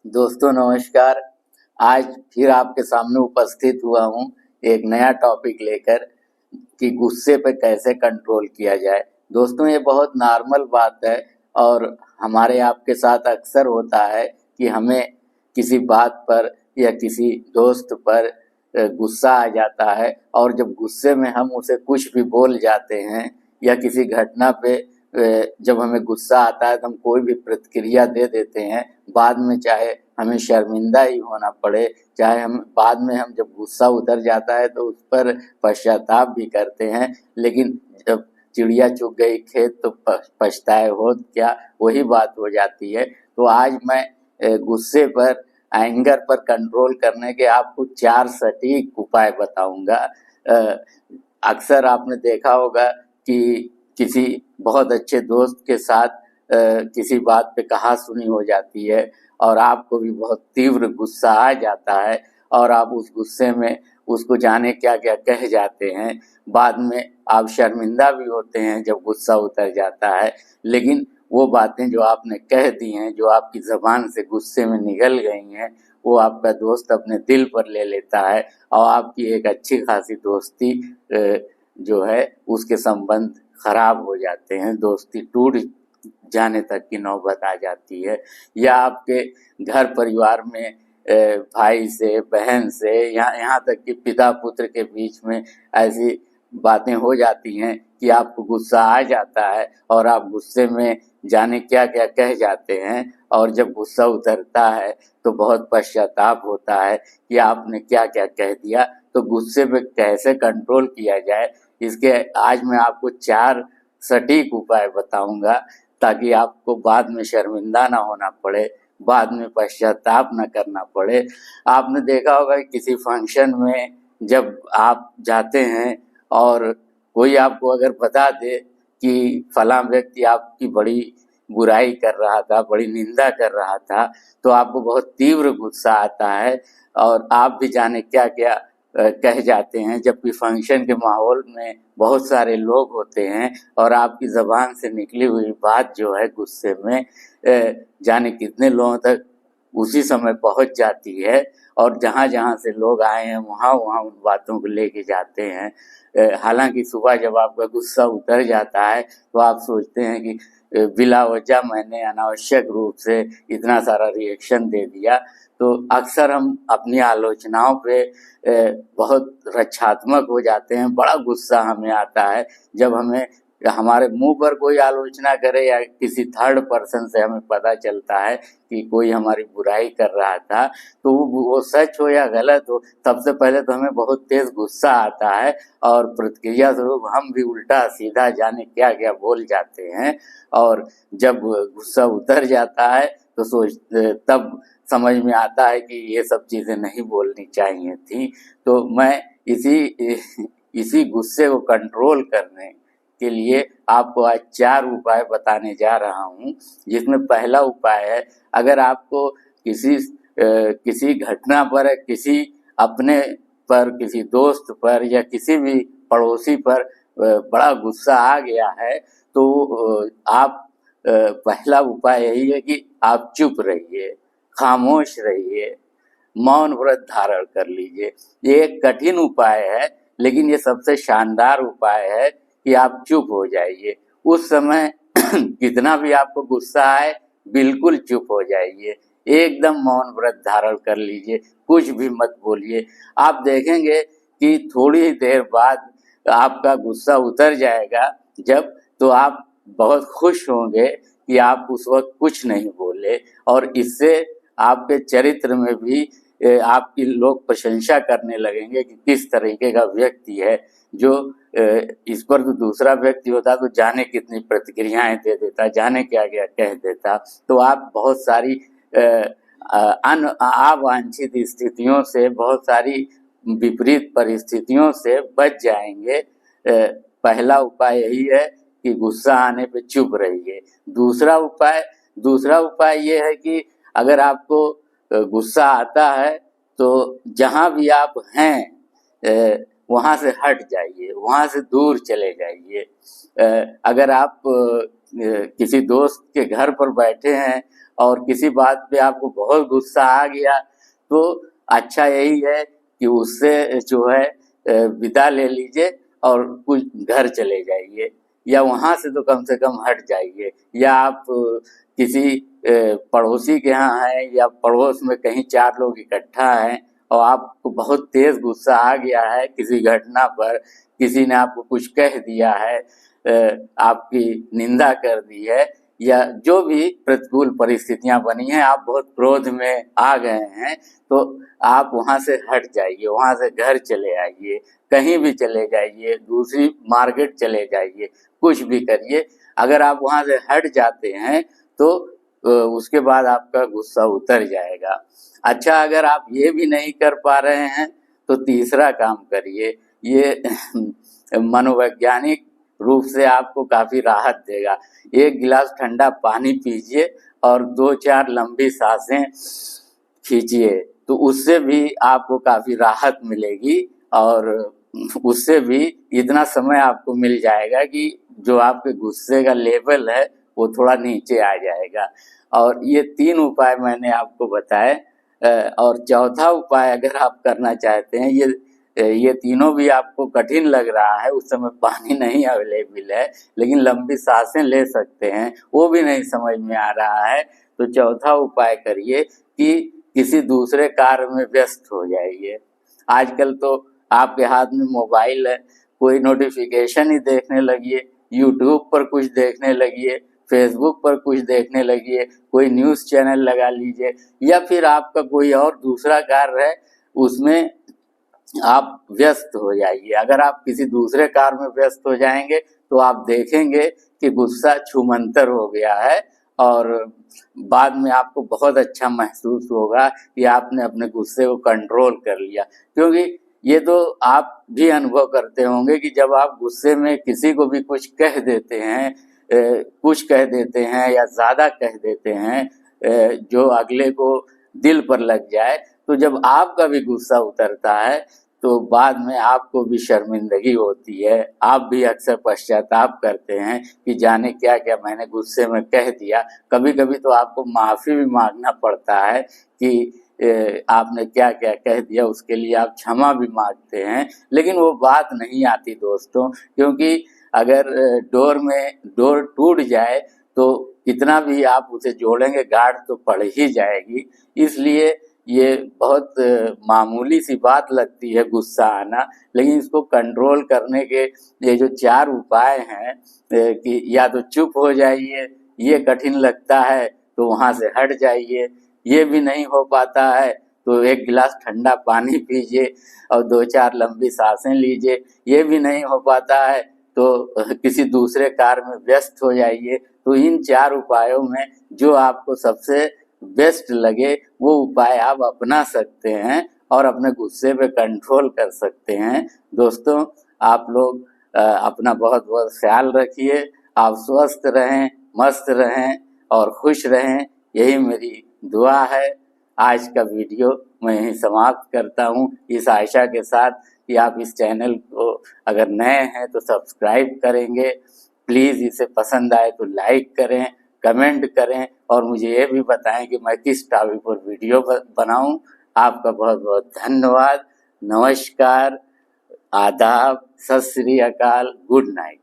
दोस्तों नमस्कार। आज फिर आपके सामने उपस्थित हुआ हूँ एक नया टॉपिक लेकर कि गुस्से पे कैसे कंट्रोल किया जाए। दोस्तों ये बहुत नॉर्मल बात है और हमारे आपके साथ अक्सर होता है कि हमें किसी बात पर या किसी दोस्त पर गुस्सा आ जाता है और जब गुस्से में हम उसे कुछ भी बोल जाते हैं या किसी घटना पे जब हमें गुस्सा आता है तो हम कोई भी प्रतिक्रिया दे देते हैं। बाद में चाहे हमें शर्मिंदा ही होना पड़े, चाहे हम बाद में हम जब गुस्सा उतर जाता है तो उस पर पश्चाताप भी करते हैं, लेकिन जब चिड़िया चुग गई खेत तो पछताए होत क्या, वही बात हो जाती है। तो आज मैं गुस्से पर, एंगर पर कंट्रोल करने के आपको 4 सटीक उपाय बताऊंगा। अक्सर आपने देखा होगा कि किसी बहुत अच्छे दोस्त के साथ किसी बात पे कहा-सुनी हो जाती है और आपको भी बहुत तीव्र गुस्सा आ जाता है और आप उस गुस्से में उसको जाने क्या-क्या कह जाते हैं। बाद में आप शर्मिंदा भी होते हैं जब गुस्सा उतर जाता है, लेकिन वो बातें जो आपने कह दी हैं, जो आपकी ज़बान से गुस्से में निकल गई हैं, वो आपका दोस्त अपने दिल पर ले लेता है और आपकी एक अच्छी खासी दोस्ती जो है उसके संबंध खराब हो जाते हैं, दोस्ती टूट जाने तक की नौबत आ जाती है। या आपके घर परिवार में भाई से, बहन से, यहाँ तक कि पिता पुत्र के बीच में ऐसी बातें हो जाती हैं कि आपको गुस्सा आ जाता है और आप गुस्से में जाने क्या-क्या कह जाते हैं और जब गुस्सा उतरता है तो बहुत पश्चाताप होता है कि आपने क्या-क्या कह दिया। तो गुस्से पे कैसे कंट्रोल किया जाए, इसके आज मैं आपको 4 सटीक उपाय बताऊंगा ताकि आपको बाद में शर्मिंदा ना होना पड़े, बाद में पश्चाताप ना करना पड़े। आपने देखा होगा कि किसी फंक्शन में जब आप जाते हैं और कोई आपको अगर बता दे कि फलां व्यक्ति आपकी बड़ी बुराई कर रहा था, बड़ी निंदा कर रहा था, तो आपको बहुत तीव्र गुस्सा आता है और आप भी जाने क्या-क्या कह जाते हैं। जबकि फंक्शन के माहौल में बहुत सारे लोग होते हैं और आपकी ज़बान से निकली हुई बात जो है गुस्से में जाने कितने लोगों तक उसी समय पहुंच जाती है और जहाँ-जहाँ से लोग आए हैं वहाँ-वहाँ उन बातों को लेके जाते हैं। हालांकि सुबह जब आपका गुस्सा उतर जाता है तो आप सोचते हैं कि बिला वजह मैंने अनावश्यक रूप से इतना सारा रिएक्शन दे दिया। तो अक्सर हम अपनी आलोचनाओं पे बहुत रक्षात्मक हो जाते हैं, बड़ा गुस्सा हमें आता है जब हमें हमारे मुंह पर कोई आलोचना करे या किसी थर्ड पर्सन से हमें पता चलता है कि कोई हमारी बुराई कर रहा था, तो वो सच हो या गलत हो, सबसे पहले तो हमें बहुत तेज गुस्सा आता है और प्रतिक्रिया स्वरूप हम भी उल्टा सीधा जाने क्या क्या बोल जाते हैं। और जब गुस्सा उतर जाता है तो तब समझ में आता है कि ये सब चीज़ें नहीं बोलनी चाहिए थी। तो मैं इसी गुस्से को कंट्रोल करने के लिए आपको आज 4 उपाय बताने जा रहा हूँ, जिसमें पहला उपाय है, अगर आपको किसी घटना पर, किसी अपने पर, किसी दोस्त पर या किसी भी पड़ोसी पर बड़ा गुस्सा आ गया है, तो आप पहला उपाय यही है कि आप चुप रहिए, खामोश रहिए, मौन व्रत धारण कर लीजिए। ये एक कठिन उपाय है, लेकिन ये सबसे शानदार उपाय है कि आप चुप हो जाइए। उस समय कितना भी आपको गुस्सा आए, बिल्कुल चुप हो जाइए, एकदम मौन व्रत धारण कर लीजिए, कुछ भी मत बोलिए। आप देखेंगे कि थोड़ी ही देर बाद आपका गुस्सा उतर जाएगा जब, तो आप बहुत खुश होंगे कि आप उस वक्त कुछ नहीं बोले और इससे आपके चरित्र में भी आपकी लोग प्रशंसा करने लगेंगे कि किस तरीके का व्यक्ति है। जो इस पर तो दूसरा व्यक्ति होता तो जाने कितनी प्रतिक्रियाएं दे देता, जाने क्या क्या कह देता। तो आप बहुत सारी अवांछित स्थितियों से, बहुत सारी विपरीत परिस्थितियों से बच जाएंगे। पहला उपाय यही है कि गुस्सा आने पे चुप रहिए। दूसरा उपाय ये है कि अगर आपको गुस्सा आता है तो जहाँ भी आप हैं वहाँ से हट जाइए, वहाँ से दूर चले जाइए। अगर आप किसी दोस्त के घर पर बैठे हैं और किसी बात पे आपको बहुत गुस्सा आ गया, तो अच्छा यही है कि उससे जो है विदा ले लीजिए और कुछ घर चले जाइए, या वहाँ से तो कम से कम हट जाइए। या आप किसी पड़ोसी के यहाँ हैं या पड़ोस में कहीं 4 लोग इकट्ठा हैं और आपको बहुत तेज गुस्सा आ गया है किसी घटना पर, किसी ने आपको कुछ कह दिया है, आपकी निंदा कर दी है, या जो भी प्रतिकूल परिस्थितियां बनी हैं, आप बहुत क्रोध में आ गए हैं, तो आप वहां से हट जाइए, वहां से घर चले आइए, कहीं भी चले जाइए, दूसरी मार्केट चले जाइए, कुछ भी करिए। अगर आप वहां से हट जाते हैं तो उसके बाद आपका गुस्सा उतर जाएगा। अच्छा, अगर आप ये भी नहीं कर पा रहे हैं तो तीसरा काम करिए, ये मनोवैज्ञानिक रूप से आपको काफी राहत देगा। 1 गिलास ठंडा पानी पीजिए और 2-4 लंबी सांसें खींचिए, तो उससे भी आपको काफी राहत मिलेगी और उससे भी इतना समय आपको मिल जाएगा कि जो आपके गुस्से का लेवल है वो थोड़ा नीचे आ जाएगा। और ये 3 उपाय मैंने आपको बताए। और चौथा उपाय अगर आप करना चाहते हैं, ये तीनों भी आपको कठिन लग रहा है, उस समय पानी नहीं अवेलेबल है, लेकिन लंबी सांसें ले सकते हैं, वो भी नहीं समझ में आ रहा है, तो चौथा उपाय करिए कि किसी दूसरे कार्य में व्यस्त हो जाइए। आजकल तो आपके हाथ में मोबाइल है, कोई नोटिफिकेशन ही देखने लगिए, यूट्यूब पर कुछ देखने लगिए, फेसबुक पर कुछ देखने लगिए, कोई न्यूज़ चैनल लगा लीजिए, या फिर आपका कोई और दूसरा कार्य है उसमें आप व्यस्त हो जाइए। अगर आप किसी दूसरे कार्य में व्यस्त हो जाएंगे तो आप देखेंगे कि गुस्सा छूमंतर हो गया है और बाद में आपको बहुत अच्छा महसूस होगा कि आपने अपने गुस्से को कंट्रोल कर लिया। क्योंकि ये तो आप भी अनुभव करते होंगे कि जब आप गुस्से में किसी को भी कुछ कह देते हैं, कुछ कह देते हैं या ज़्यादा कह देते हैं जो अगले को दिल पर लग जाए, तो जब आपका भी गुस्सा उतरता है तो बाद में आपको भी शर्मिंदगी होती है, आप भी अक्सर पश्चाताप करते हैं कि जाने क्या क्या मैंने गुस्से में कह दिया। कभी कभी तो आपको माफ़ी भी मांगना पड़ता है कि आपने क्या क्या कह दिया, उसके लिए आप क्षमा भी मांगते हैं, लेकिन वो बात नहीं आती दोस्तों, क्योंकि अगर डोर टूट जाए तो कितना भी आप उसे जोड़ेंगे गाढ़ तो पड़ ही जाएगी। इसलिए ये बहुत मामूली सी बात लगती है गुस्सा आना, लेकिन इसको कंट्रोल करने के ये जो 4 उपाय हैं कि या तो चुप हो जाइए, ये कठिन लगता है तो वहाँ से हट जाइए, ये भी नहीं हो पाता है तो 1 गिलास ठंडा पानी पीजिए और 2-4 लंबी सांसें लीजिए, ये भी नहीं हो पाता है तो किसी दूसरे कार्य में व्यस्त हो जाइए। तो इन 4 उपायों में जो आपको सबसे बेस्ट लगे वो उपाय आप अपना सकते हैं और अपने गुस्से पे कंट्रोल कर सकते हैं। दोस्तों, आप लोग अपना बहुत बहुत ख्याल रखिए, आप स्वस्थ रहें, मस्त रहें और खुश रहें, यही मेरी दुआ है। आज का वीडियो मैं यहीं समाप्त करता हूँ इस आशा के साथ कि आप इस चैनल को अगर नए हैं तो सब्सक्राइब करेंगे, प्लीज़ इसे पसंद आए तो लाइक करें, कमेंट करें और मुझे ये भी बताएं कि मैं किस टॉपिक पर वीडियो बनाऊं। आपका बहुत बहुत धन्यवाद। नमस्कार, आदाब, सत श्री अकाल, गुड नाइट।